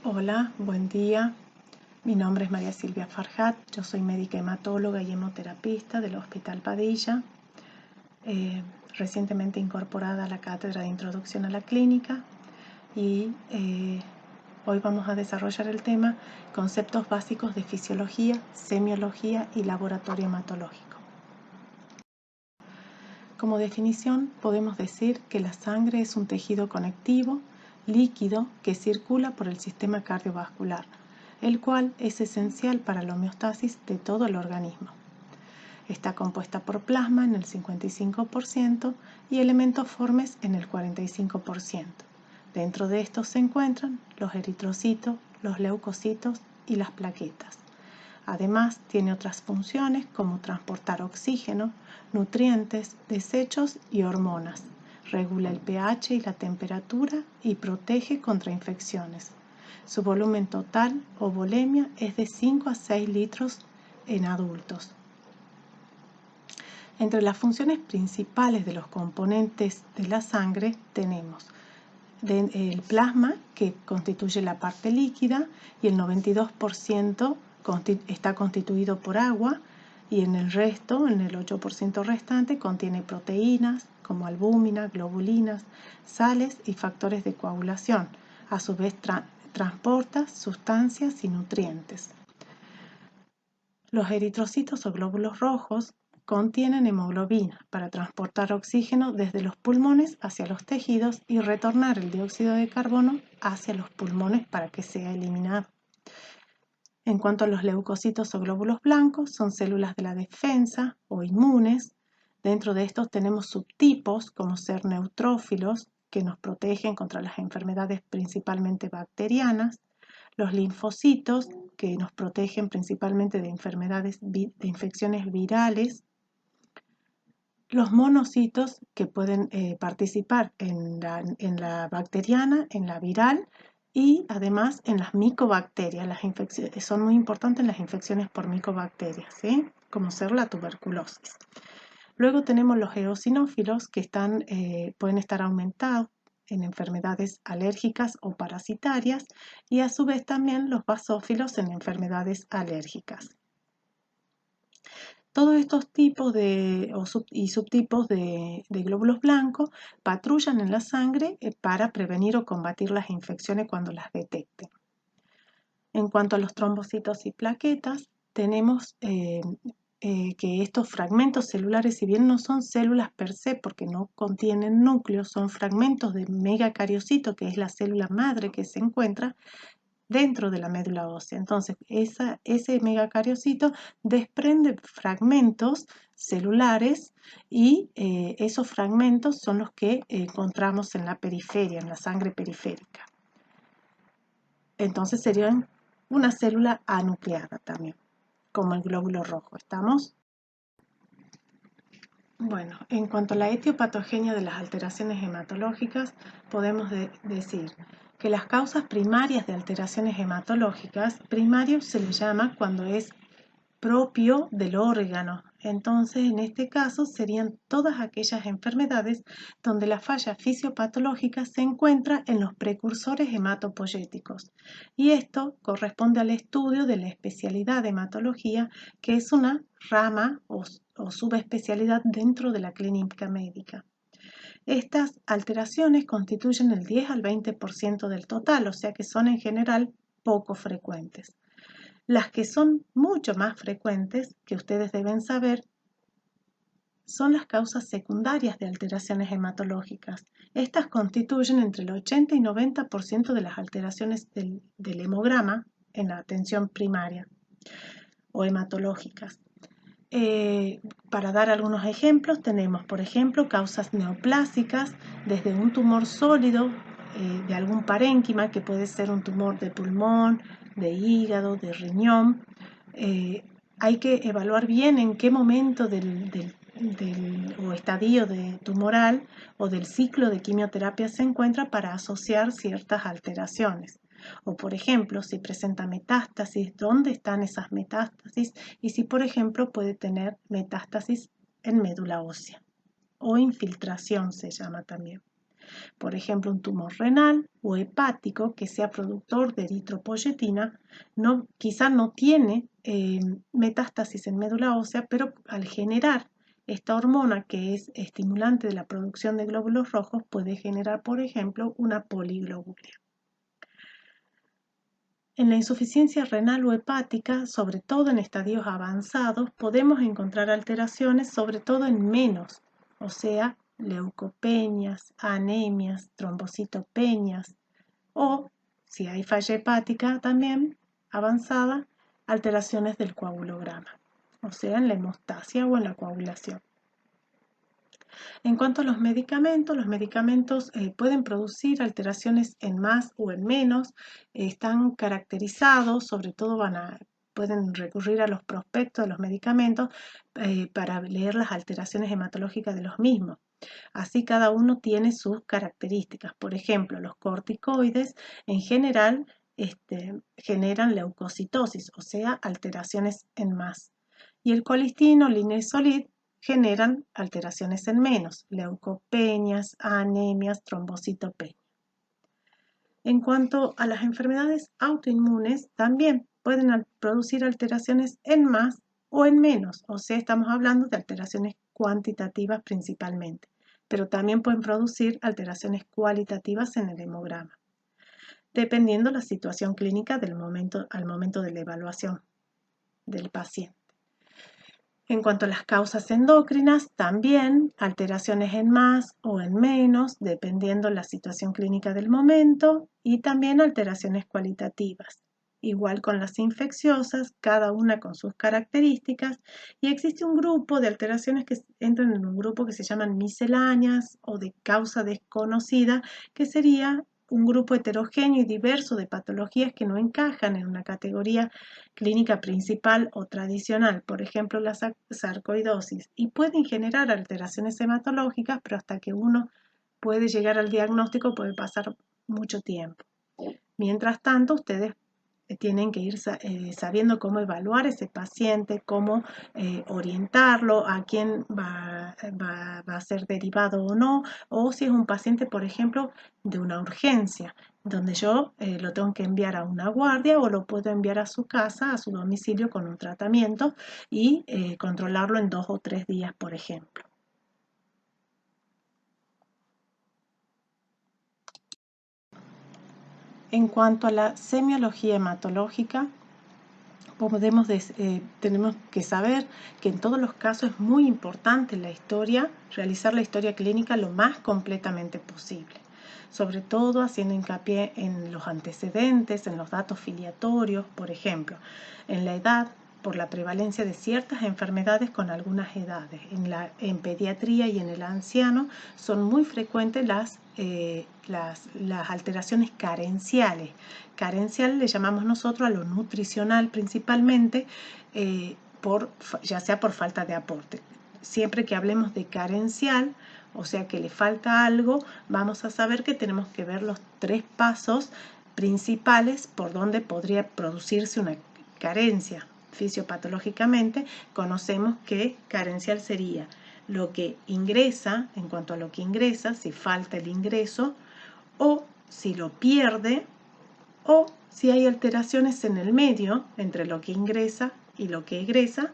Hola, buen día. Mi nombre es María Silvia Farhat. Yo soy médica hematóloga y hemoterapista del Hospital Padilla, recientemente incorporada a la Cátedra de Introducción a la Clínica y hoy vamos a desarrollar el tema Conceptos básicos de fisiología, semiología y laboratorio hematológico. Como definición, podemos decir que la sangre es un tejido conectivo, líquido, que circula por el sistema cardiovascular, el cual es esencial para la homeostasis de todo el organismo. Está compuesta por plasma en el 55% y elementos formes en el 45%. Dentro de estos se encuentran los eritrocitos, los leucocitos y las plaquetas. Además, tiene otras funciones como transportar oxígeno, nutrientes, desechos y hormonas. Regula el pH y la temperatura y protege contra infecciones. Su volumen total o volemia es de 5 a 6 litros en adultos. Entre las funciones principales de los componentes de la sangre tenemos el plasma, que constituye la parte líquida, y el 92% está constituido por agua, y en el resto, en el 8% restante, contiene proteínas como albúmina, globulinas, sales y factores de coagulación. A su vez transporta sustancias y nutrientes. Los eritrocitos o glóbulos rojos contienen hemoglobina para transportar oxígeno desde los pulmones hacia los tejidos y retornar el dióxido de carbono hacia los pulmones para que sea eliminado. En cuanto a los leucocitos o glóbulos blancos, son células de la defensa o inmunes. Dentro de estos tenemos subtipos como ser neutrófilos, que nos protegen contra las enfermedades principalmente bacterianas, los linfocitos, que nos protegen principalmente de enfermedades, de infecciones virales, los monocitos, que pueden participar en la bacteriana, en la viral y además en las micobacterias. Son muy importantes en las infecciones por micobacterias, ¿sí? Como ser la tuberculosis. Luego tenemos los eosinófilos, que pueden estar aumentados en enfermedades alérgicas o parasitarias, y a su vez también los basófilos en enfermedades alérgicas. Todos estos tipos y subtipos de glóbulos blancos patrullan en la sangre para prevenir o combatir las infecciones cuando las detecten. En cuanto a los trombocitos y plaquetas, tenemos que estos fragmentos celulares, si bien no son células per se porque no contienen núcleos, son fragmentos de megacariocito, que es la célula madre que se encuentra dentro de la médula ósea. Entonces, ese megacariocito desprende fragmentos celulares y esos fragmentos son los que encontramos en la periferia, en la sangre periférica. Entonces serían una célula anucleada también, como el glóbulo rojo. ¿Estamos? Bueno, en cuanto a la etiopatogenia de las alteraciones hematológicas, podemos decir que las causas primarias de alteraciones hematológicas, primario se le llama cuando es propio del órgano. Entonces, en este caso, serían todas aquellas enfermedades donde la falla fisiopatológica se encuentra en los precursores hematopoyéticos. Y esto corresponde al estudio de la especialidad de hematología, que es una rama o subespecialidad dentro de la clínica médica. Estas alteraciones constituyen el 10 al 20% del total, o sea que son en general poco frecuentes. Las que son mucho más frecuentes, que ustedes deben saber, son las causas secundarias de alteraciones hematológicas. Estas constituyen entre el 80 y 90% de las alteraciones del hemograma en la atención primaria o hematológicas. Para dar algunos ejemplos, tenemos, por ejemplo, causas neoplásicas, desde un tumor sólido de algún parénquima, que puede ser un tumor de pulmón, de hígado, de riñón. Hay que evaluar bien en qué momento o estadio tumoral o del ciclo de quimioterapia se encuentra para asociar ciertas alteraciones. O, por ejemplo, si presenta metástasis, ¿dónde están esas metástasis? Y si, por ejemplo, puede tener metástasis en médula ósea o infiltración se llama también. Por ejemplo, un tumor renal o hepático que sea productor de eritropoyetina, quizá no tiene metástasis en médula ósea, pero al generar esta hormona que es estimulante de la producción de glóbulos rojos puede generar, por ejemplo, una poliglobulia. En la insuficiencia renal o hepática, sobre todo en estadios avanzados, podemos encontrar alteraciones, sobre todo en menos, o sea, leucopenias, anemias, trombocitopenias o, si hay falla hepática también avanzada, alteraciones del coagulograma, o sea, en la hemostasia o en la coagulación. En cuanto a los medicamentos pueden producir alteraciones en más o en menos, están caracterizados, sobre todo pueden recurrir a los prospectos de los medicamentos para leer las alteraciones hematológicas de los mismos. Así cada uno tiene sus características. Por ejemplo, los corticoides en general generan leucocitosis, o sea, alteraciones en más. Y el colistin o linezolid generan alteraciones en menos, leucopenias, anemias, trombocitopenia. En cuanto a las enfermedades autoinmunes, también pueden producir alteraciones en más o en menos, o sea, estamos hablando de alteraciones cuantitativas principalmente, pero también pueden producir alteraciones cualitativas en el hemograma, dependiendo la situación clínica al momento de la evaluación del paciente. En cuanto a las causas endocrinas, también alteraciones en más o en menos, dependiendo la situación clínica del momento, y también alteraciones cualitativas. Igual con las infecciosas, cada una con sus características, y existe un grupo de alteraciones que entran en un grupo que se llaman misceláneas o de causa desconocida, que sería un grupo heterogéneo y diverso de patologías que no encajan en una categoría clínica principal o tradicional, por ejemplo la sarcoidosis, y pueden generar alteraciones hematológicas, pero hasta que uno puede llegar al diagnóstico puede pasar mucho tiempo. Mientras tanto, ustedes tienen que ir sabiendo cómo evaluar ese paciente, cómo orientarlo, a quién va a ser derivado o no, o si es un paciente, por ejemplo, de una urgencia, donde yo lo tengo que enviar a una guardia o lo puedo enviar a su casa, a su domicilio con un tratamiento y controlarlo en 2 o 3 días, por ejemplo. En cuanto a la semiología hematológica, tenemos que saber que en todos los casos es muy importante realizar la historia clínica lo más completamente posible, sobre todo haciendo hincapié en los antecedentes, en los datos filiatorios, por ejemplo, en la edad, por la prevalencia de ciertas enfermedades con algunas edades. En pediatría y en el anciano son muy frecuentes las alteraciones carenciales. Carencial le llamamos nosotros a lo nutricional principalmente, ya sea por falta de aporte. Siempre que hablemos de carencial, o sea que le falta algo, vamos a saber que tenemos que ver los 3 pasos principales por donde podría producirse una carencia. Fisiopatológicamente conocemos que carencial sería lo que ingresa, en cuanto a lo que ingresa, si falta el ingreso, o si lo pierde, o si hay alteraciones en el medio entre lo que ingresa y lo que egresa,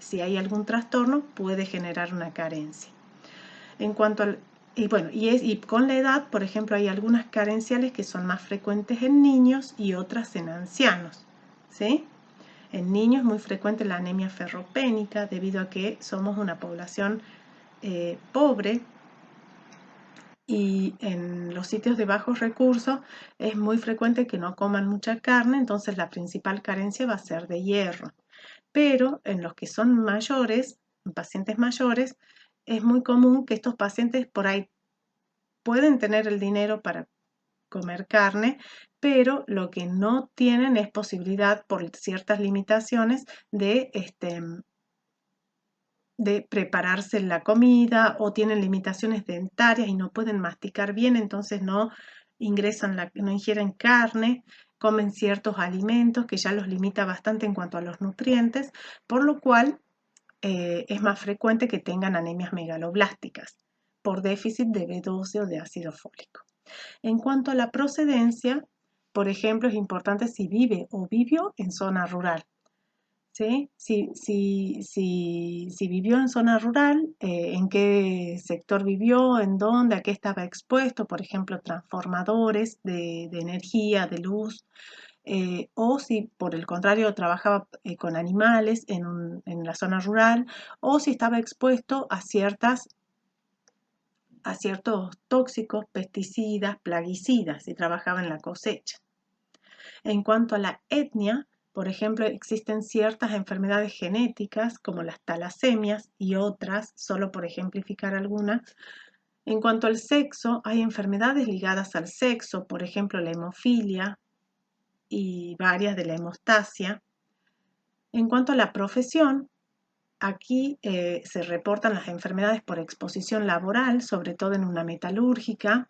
si hay algún trastorno puede generar una carencia. En cuanto al y con la edad, por ejemplo, hay algunas carenciales que son más frecuentes en niños y otras en ancianos, ¿sí? En niños es muy frecuente la anemia ferropénica debido a que somos una población pobre, y en los sitios de bajos recursos es muy frecuente que no coman mucha carne, entonces la principal carencia va a ser de hierro. Pero en los que son mayores, en pacientes mayores, es muy común que estos pacientes por ahí pueden tener el dinero para comer carne, pero lo que no tienen es posibilidad por ciertas limitaciones de prepararse la comida o tienen limitaciones dentarias y no pueden masticar bien, entonces no ingieren carne, comen ciertos alimentos que ya los limita bastante en cuanto a los nutrientes, por lo cual es más frecuente que tengan anemias megaloblásticas. por déficit de B12 o de ácido fólico. En cuanto a la procedencia, por ejemplo, es importante si vive o vivió en zona rural. ¿Sí? Si vivió en zona rural, en qué sector vivió, en dónde, a qué estaba expuesto, por ejemplo, transformadores de energía, de luz, o si por el contrario trabajaba con animales en la zona rural, o si estaba expuesto a ciertos tóxicos, pesticidas, plaguicidas, si trabajaba en la cosecha. En cuanto a la etnia, por ejemplo, existen ciertas enfermedades genéticas como las talasemias y otras, solo por ejemplificar algunas. En cuanto al sexo, hay enfermedades ligadas al sexo, por ejemplo, la hemofilia y varias de la hemostasia. En cuanto a la profesión, aquí se reportan las enfermedades por exposición laboral, sobre todo en una metalúrgica,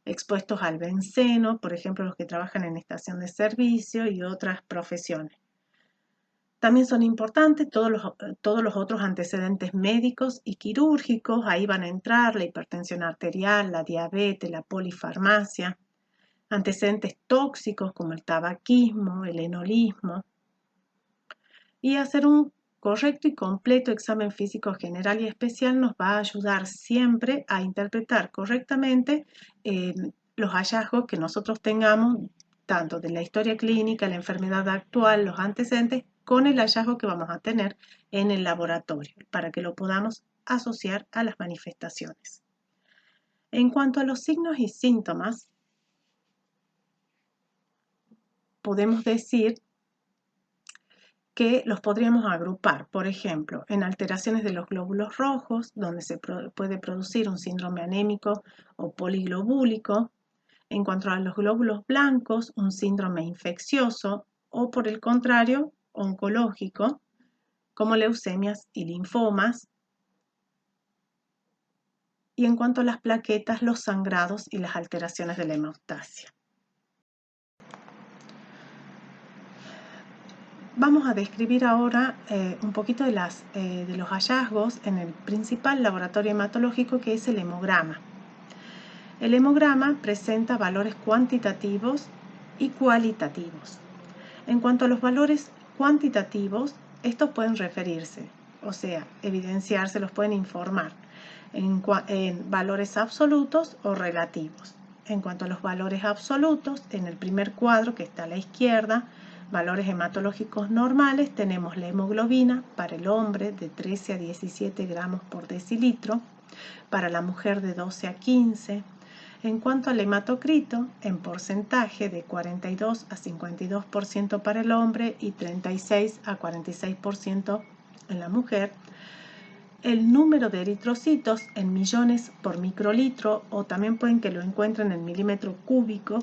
expuestos al benceno, por ejemplo, los que trabajan en estación de servicio y otras profesiones. También son importantes todos los otros antecedentes médicos y quirúrgicos. Ahí van a entrar la hipertensión arterial, la diabetes, la polifarmacia, antecedentes tóxicos como el tabaquismo, el enolismo, y hacer un correcto y completo examen físico general y especial nos va a ayudar siempre a interpretar correctamente los hallazgos que nosotros tengamos, tanto de la historia clínica, la enfermedad actual, los antecedentes, con el hallazgo que vamos a tener en el laboratorio, para que lo podamos asociar a las manifestaciones. En cuanto a los signos y síntomas, podemos decir que los podríamos agrupar, por ejemplo, en alteraciones de los glóbulos rojos, donde se puede producir un síndrome anémico o poliglobúlico. En cuanto a los glóbulos blancos, un síndrome infeccioso o, por el contrario, oncológico, como leucemias y linfomas. Y en cuanto a las plaquetas, los sangrados y las alteraciones de la hemostasia. Vamos a describir ahora un poquito de los hallazgos en el principal laboratorio hematológico, que es el hemograma. El hemograma presenta valores cuantitativos y cualitativos. En cuanto a los valores cuantitativos, estos pueden referirse, o sea, evidenciarse, los pueden informar en valores absolutos o relativos. En cuanto a los valores absolutos, en el primer cuadro que está a la izquierda, valores hematológicos normales, tenemos la hemoglobina para el hombre de 13 a 17 gramos por decilitro, para la mujer de 12 a 15. En cuanto al hematocrito, en porcentaje de 42 a 52% para el hombre y 36 a 46% en la mujer. El número de eritrocitos en millones por microlitro, o también pueden que lo encuentren en milímetro cúbico,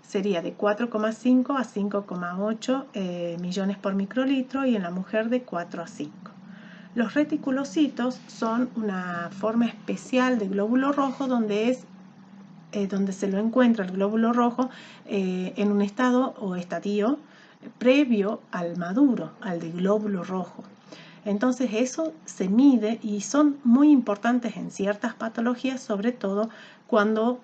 sería de 4,5 a 5,8 millones por microlitro, y en la mujer de 4 a 5. Los reticulocitos son una forma especial de glóbulo rojo donde se lo encuentra el glóbulo rojo en un estado o estadio previo al maduro, al de glóbulo rojo. Entonces eso se mide y son muy importantes en ciertas patologías, sobre todo cuando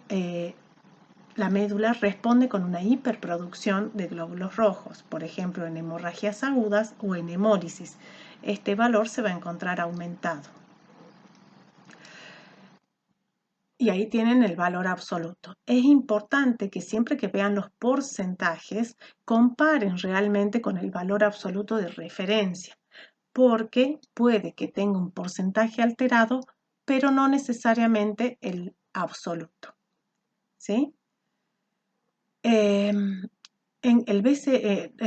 la médula responde con una hiperproducción de glóbulos rojos, por ejemplo en hemorragias agudas o en hemólisis. Este valor se va a encontrar aumentado. Y ahí tienen el valor absoluto. Es importante que siempre que vean los porcentajes, comparen realmente con el valor absoluto de referencia, porque puede que tenga un porcentaje alterado, pero no necesariamente el absoluto. ¿Sí? En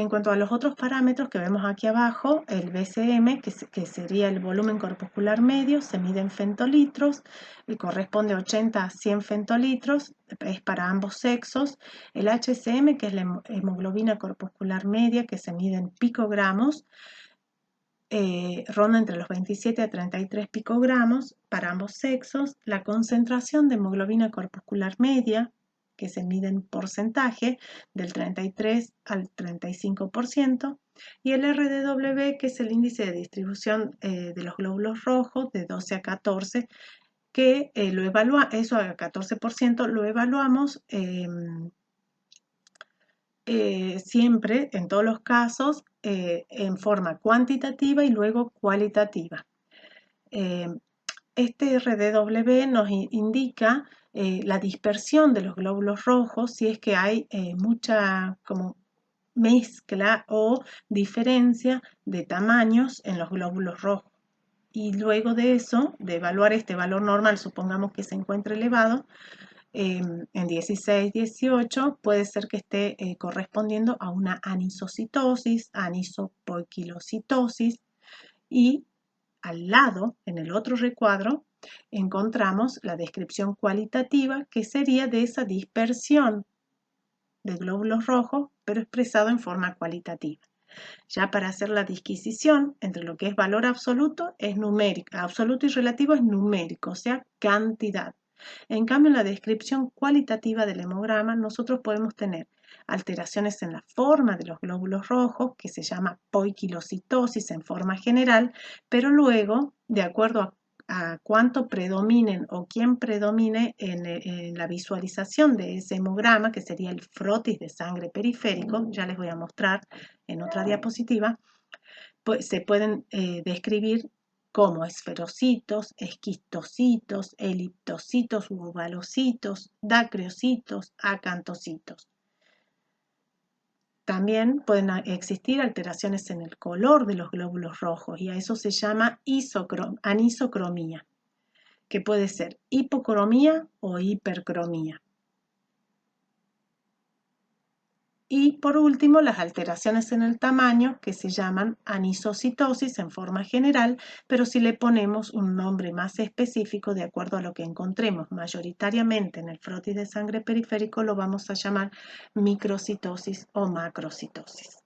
cuanto a los otros parámetros que vemos aquí abajo, el BCM, que sería el volumen corpuscular medio, se mide en femtolitros y corresponde a 80 a 100 femtolitros, es para ambos sexos. El HCM, que es la hemoglobina corpuscular media, que se mide en picogramos, ronda entre los 27 a 33 picogramos para ambos sexos. La concentración de hemoglobina corpuscular media, que se mide en porcentaje, del 33 al 35%, y el RDW, que es el índice de distribución de los glóbulos rojos, de 12 a 14, que eso a 14% lo evaluamos siempre, en todos los casos, en forma cuantitativa y luego cualitativa. Este RDW nos indica la dispersión de los glóbulos rojos si es que hay mucha como mezcla o diferencia de tamaños en los glóbulos rojos. Y luego de eso, de evaluar este valor normal, supongamos que se encuentre elevado, en 16, 18, puede ser que esté correspondiendo a una anisocitosis, anisopoiquilocitosis, y al lado, en el otro recuadro, encontramos la descripción cualitativa, que sería de esa dispersión de glóbulos rojos, pero expresado en forma cualitativa. Ya para hacer la disquisición entre lo que es valor absoluto es numérico, absoluto y relativo es numérico, o sea, cantidad. En cambio, en la descripción cualitativa del hemograma, nosotros podemos tener alteraciones en la forma de los glóbulos rojos, que se llama poiquilocitosis en forma general, pero luego, de acuerdo a cuánto predominen o quién predomine en la visualización de ese hemograma, que sería el frotis de sangre periférico, ya les voy a mostrar en otra diapositiva, pues se pueden describir como esferocitos, esquistocitos, eliptocitos u ovalocitos, dacreocitos, acantocitos. También pueden existir alteraciones en el color de los glóbulos rojos y a eso se llama anisocromía, que puede ser hipocromía o hipercromía. Y por último, las alteraciones en el tamaño, que se llaman anisocitosis en forma general, pero si le ponemos un nombre más específico de acuerdo a lo que encontremos mayoritariamente en el frotis de sangre periférico, lo vamos a llamar microcitosis o macrocitosis.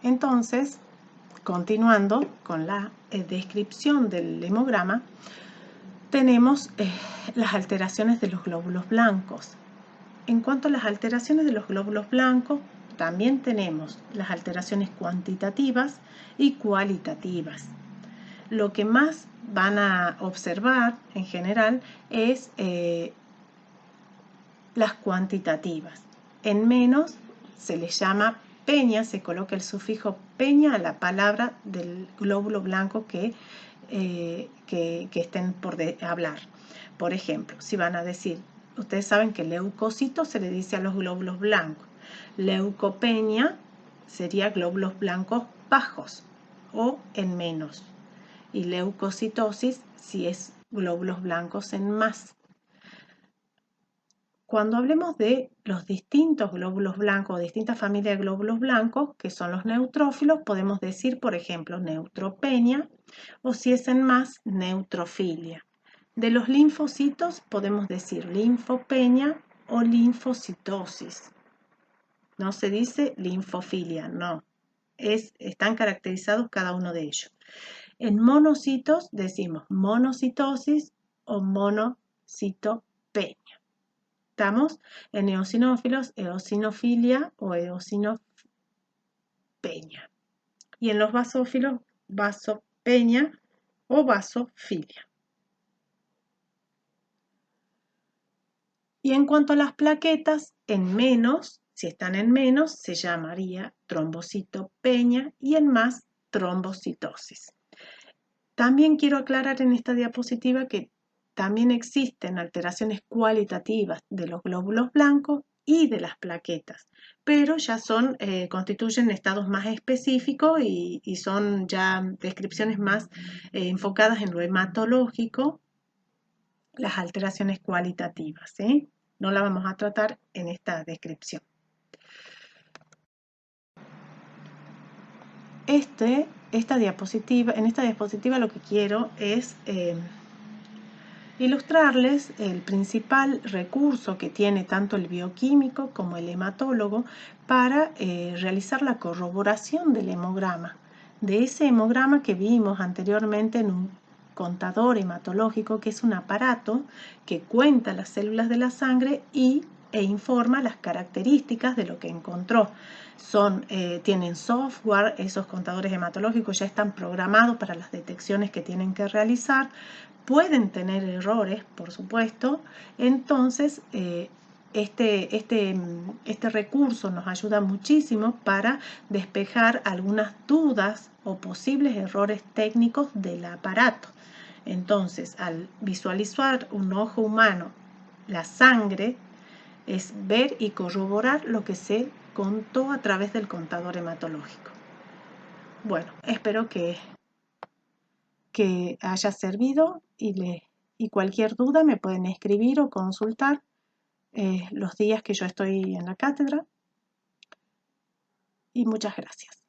Entonces, continuando con la descripción del hemograma, tenemos las alteraciones de los glóbulos blancos. En cuanto a las alteraciones de los glóbulos blancos, también tenemos las alteraciones cuantitativas y cualitativas. Lo que más van a observar en general es las cuantitativas. En menos se les llama peña, se coloca el sufijo peña a la palabra del glóbulo blanco que estén por hablar. Por ejemplo, si van a decir, ustedes saben que leucocito se le dice a los glóbulos blancos. Leucopenia sería glóbulos blancos bajos o en menos. Y leucocitosis si es glóbulos blancos en más. Cuando hablemos de los distintos glóbulos blancos o distintas familias de glóbulos blancos, que son los neutrófilos, podemos decir, por ejemplo, neutropenia o si es en más, neutrofilia. De los linfocitos podemos decir linfopenia o linfocitosis. No se dice linfofilia, no. Están caracterizados cada uno de ellos. En monocitos decimos monocitosis o monocitopenia. Estamos en eosinófilos, eosinofilia o eosinopenia. Y en los basófilos, vasopenia o vasofilia. Y en cuanto a las plaquetas, en menos, si están en menos, se llamaría trombocitopenia y en más, trombocitosis. También quiero aclarar en esta diapositiva que también existen alteraciones cualitativas de los glóbulos blancos y de las plaquetas, pero ya constituyen estados más específicos y son ya descripciones más enfocadas en lo hematológico, las alteraciones cualitativas, ¿sí? No la vamos a tratar en esta descripción. En esta diapositiva lo que quiero es ilustrarles el principal recurso que tiene tanto el bioquímico como el hematólogo para realizar la corroboración del hemograma, de ese hemograma que vimos anteriormente en un contador hematológico, que es un aparato que cuenta las células de la sangre y e informa las características de lo que encontró. Tienen software, esos contadores hematológicos ya están programados para las detecciones que tienen que realizar, pueden tener errores, por supuesto, entonces este recurso nos ayuda muchísimo para despejar algunas dudas o posibles errores técnicos del aparato. Entonces, al visualizar un ojo humano, la sangre, es ver y corroborar lo que se contó a través del contador hematológico. Bueno, espero que haya servido y cualquier duda me pueden escribir o consultar los días que yo estoy en la cátedra. Y muchas gracias.